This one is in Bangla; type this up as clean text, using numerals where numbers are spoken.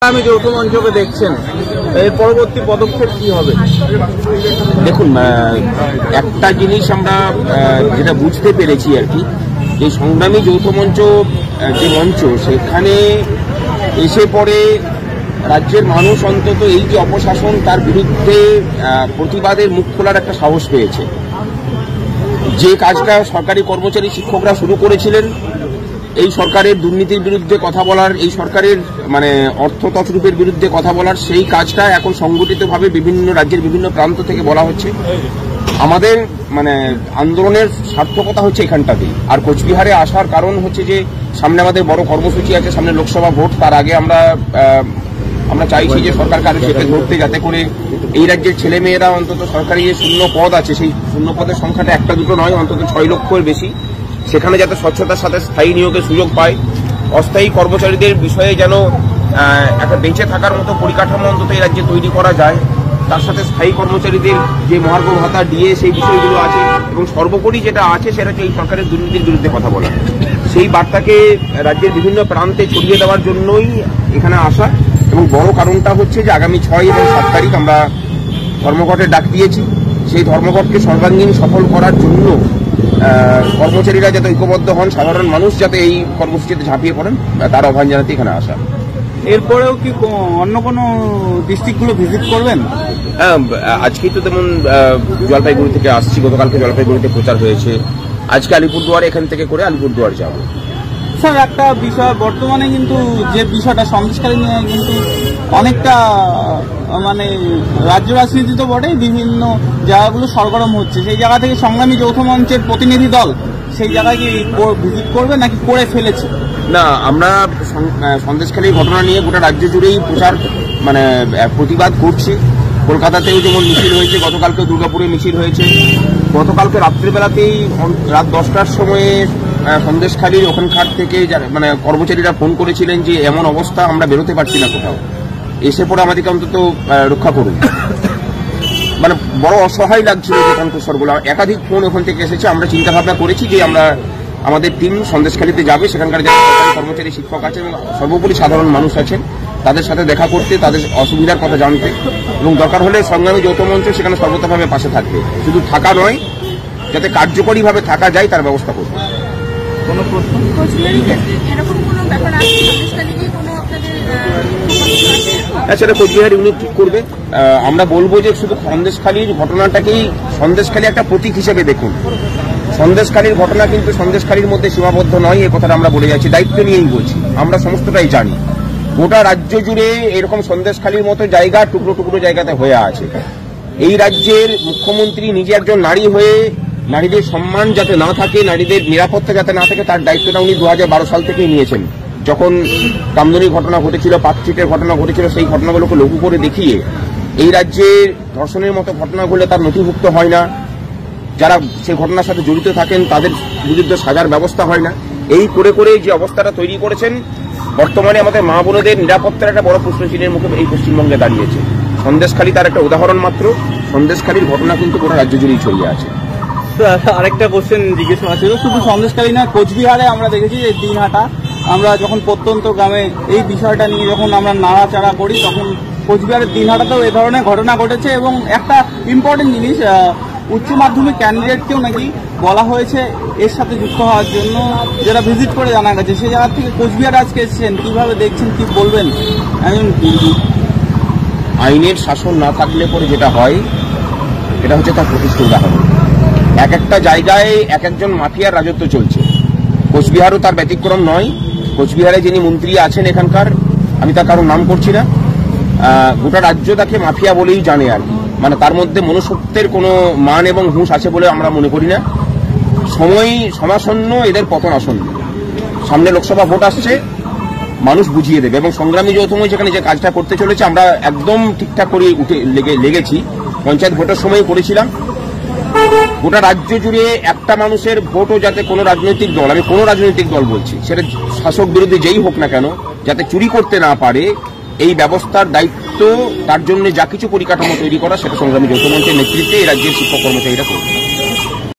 আমি যৌথ মঞ্চকে দেখছেন, এর পরবর্তী পদক্ষেপ কি হবে? দেখুন, একটা জিনিস আমরা যেটা বুঝতে পেরেছি আর কি, যে সংগ্রামী যৌথ মঞ্চ যে মঞ্চ, সেখানে এসে পরে রাজ্যের মানুষ অন্তত এই যে অপশাসন তার বিরুদ্ধে প্রতিবাদের মুখ খোলার একটা সাহস পেয়েছে। যে কাজটা সরকারি কর্মচারী শিক্ষকরা শুরু করেছিলেন, এই সরকারের দুর্নীতির বিরুদ্ধে কথা বলার, এই সরকারের অর্থ তছরূপের বিরুদ্ধে কথা বলার, সেই কাজটা এখন সংগঠিতভাবে বিভিন্ন রাজ্যের বিভিন্ন প্রান্ত থেকে বলা হচ্ছে। আমাদের আন্দোলনের সার্থকতা হচ্ছে এখানটাতেই। আর কোচবিহারে আসার কারণ হচ্ছে যে সামনে আমাদের বড় কর্মসূচি আছে, সামনে লোকসভা ভোট। তার আগে আমরা চাইছি যে সরকার কারো সেটা ধরতে, যাতে করে এই রাজ্যের ছেলেমেয়েরা অন্তত সরকারি যে শূন্য পদ আছে, সেই শূন্য পদের সংখ্যাটা একটা দুটো নয়, অন্তত 6 লক্ষের বেশি, সেখানে যাতে স্বচ্ছতার সাথে স্থায়ী নিয়োগের সুযোগ পায়। অস্থায়ী কর্মচারীদের বিষয়ে যেন একটা বেঁচে থাকার মতো পরিকাঠামো অন্তত এই রাজ্যে তৈরি করা যায়। তার সাথে স্থায়ী কর্মচারীদের যে মহার্ঘ ভাতা ডিএ, সেই বিষয়গুলো আছে। এবং সর্বোপরি যেটা আছে সেটা হচ্ছে এই সরকারের দুর্নীতির বিরুদ্ধে কথা বলা। সেই বার্তাকে রাজ্যের বিভিন্ন প্রান্তে ছড়িয়ে দেওয়ার জন্যই এখানে আসা। এবং বড় কারণটা হচ্ছে যে আগামী 6 এবং 7 তারিখ আমরা ধর্মঘটের ডাক দিয়েছি। সেই ধর্মঘটকে সর্বাঙ্গীন সফল করার জন্য কর্মচারীরা যাতে ঐক্যবদ্ধ হন, সাধারণ মানুষ যাতে এই কর্মসূচিতে ঝাঁপিয়ে পড়েন, তার আহ্বান জানাতে এখানে আসা। এরপরেও কি অন্য কোনো ডিস্ট্রিক্টগুলো ভিজিট করবেন? হ্যাঁ, আজকেই তো যেমন জলপাইগুড়ি থেকে আসছি, গতকালকে জলপাইগুড়িতে প্রচার হয়েছে, আজকে আলিপুরদুয়ার, এখান থেকে করে আলিপুরদুয়ার যাব। স্যার, একটা বিষয়, বর্তমানে কিন্তু যে বিষয়টা সন্দেশখালী নিয়ে কিন্তু অনেকটা রাজ্য রাজনীতি তো বটেই, বিভিন্ন জায়গাগুলো সরগরম হচ্ছে। সেই জায়গা থেকে সংগ্রামী যৌথ মঞ্চের প্রতিনিধি দল সেই জায়গায় কি ভিজিট করবে নাকি করে ফেলেছে? না, আমরা সন্দেশখালীর ঘটনা নিয়ে গোটা রাজ্য জুড়েই প্রচার প্রতিবাদ করছি। কলকাতাতেও যেমন মিছিল হয়েছে, গতকালকে দুর্গাপুরে মিছিল হয়েছে। গতকালকে রাত্রিবেলাতেই রাত 10টার সময়ে সন্দেশখালীর ওখানকার থেকে কর্মচারীরা ফোন করেছিলেন যে এমন অবস্থা, আমরা বেরোতে পারছি না কোথাও, এসে পরে আমাদেরকে অন্তত রক্ষা করুন। বড় অসহায় লাগছিল যে কণ্ঠস্বরগুলো। একাধিক ফোন ওখান থেকে এসেছে। আমরা চিন্তা ভাবনা করেছি যে আমাদের টিম সন্দেশখালীতে যাবে, সেখানকার যারা সরকারি কর্মচারী শিক্ষক আছে এবং সর্বোপরি সাধারণ মানুষ আছেন, তাদের সাথে দেখা করতে, তাদের অসুবিধার কথা জানতে, এবং দরকার হলে সংগ্রামী যৌথ মঞ্চ সেখানে সর্বতভাবে পাশে থাকবে। শুধু থাকা নয়, যাতে কার্যকরীভাবে থাকা যায় তার ব্যবস্থা করবে। কোনো প্রশ্ন? সেটা কোচবিহার ইউনিট ঠিক করবে। আমরা বলবো যে শুধু সন্দেশখালীর ঘটনাটাকেই সন্দেশখালী একটা প্রতীক হিসেবে দেখুন। সন্দেশখালীর ঘটনা কিন্তু সন্দেশখালীর মধ্যে সীমাবদ্ধ নয়, এ কথাটা আমরা বলে যাচ্ছি, দায়িত্ব নিয়েই বলছি। আমরা সমস্তটাই জানি, গোটা রাজ্য জুড়ে এরকম সন্দেশখালীর মতো জায়গা টুকরো টুকরো জায়গাতে হয়ে আছে। এই রাজ্যের মুখ্যমন্ত্রী নিজে একজন নারী হয়ে নারীদের সম্মান যাতে না থাকে, নারীদের নিরাপত্তা যাতে না থাকে, তার দায়িত্বটা উনি 2012 সাল থেকেই নিয়েছেন। যখন কামদুনির ঘটনা ঘটেছিল, পার্কস্ট্রিটের ঘটনা ঘটেছিল, সেই ঘটনাগুলোকে লঘু করে দেখিয়ে এই রাজ্যে ধর্ষণের মতো ঘটনা ঘটলে তার নথিভুক্ত হয় না, যারা সেই ঘটনার সাথে জড়িত থাকেন তাদের বিরুদ্ধে সাজার ব্যবস্থা হয় না। এই করে করে যে অবস্থাটা তৈরি করেছেন, বর্তমানে আমাদের মা বোনদের নিরাপত্তার একটা বড় প্রশ্নচিহ্নের মুখে এই পশ্চিমবঙ্গে দাঁড়িয়েছে। সন্দেশখালী তার একটা উদাহরণ মাত্র। সন্দেশখালীর ঘটনা কিন্তু গোটা রাজ্য জুড়েই ছড়িয়ে আছে। আরেকটা কোশ্চেন জিজ্ঞেস করা ছিল, শুধু সন্দেশখালী না, কোচবিহারে আমরা দেখেছি যে দিনহাটা, আমরা যখন প্রত্যন্ত গ্রামে এই বিষয়টা নিয়ে যখন আমরা নাড়াচাড়া করি, তখন কোচবিহারের দিনহাটাতেও এ ধরনের ঘটনা ঘটেছে। এবং একটা ইম্পর্টেন্ট জিনিস, উচ্চ মাধ্যমিক ক্যান্ডিডেটকেও নাকি বলা হয়েছে এর সাথে যুক্ত হওয়ার জন্য, যেটা ভিজিট করে জানা গেছে। সেই জায়গা থেকে কোচবিহার আজকে এসেছেন, কিভাবে দেখছেন, কি বলবেন? আইনের শাসন না থাকলে পরে যেটা হয়, এটা হচ্ছে তার প্রতিষ্ঠিত উদাহরণ। এক একটা জায়গায় এক একজন মাফিয়ার রাজত্ব চলছে। কোচবিহারও তার ব্যতিক্রম নয়। কোচবিহারে যিনি মন্ত্রী আছেন এখানকার, আমি তার কারোর নাম করছি না, গোটা রাজ্য তাকে মাফিয়া বলেই জানে আর কি। তার মধ্যে মনুষ্যত্বের কোনো মান এবং হুঁশ আছে বলে আমরা মনে করি না। সময় সমাসন্ন, এদের পতন আসন্ন। সামনে লোকসভা ভোট আসছে, মানুষ বুঝিয়ে দেবে। এবং সংগ্রামী যৌথ মঞ্চ যেখানে যে কাজটা করতে চলেছে, আমরা একদম ঠিকঠাক করে লেগেছি। পঞ্চায়েত ভোটের সময় করেছিলাম। গোটা রাজ্য জুড়ে একটা মানুষের ভোটও যাতে কোনো রাজনৈতিক দল, আমি কোনো রাজনৈতিক দল বলছি, সেটা শাসক বিরোধী যেই হোক না কেন, যাতে চুরি করতে না পারে, এই ব্যবস্থার দায়িত্ব, তার জন্য যা কিছু পরিকাঠামো তৈরি করা, সেটা সংগ্রামী যৌথ মঞ্চের নেতৃত্বে এই রাজ্যের শিক্ষক কর্মচারীরা করবে।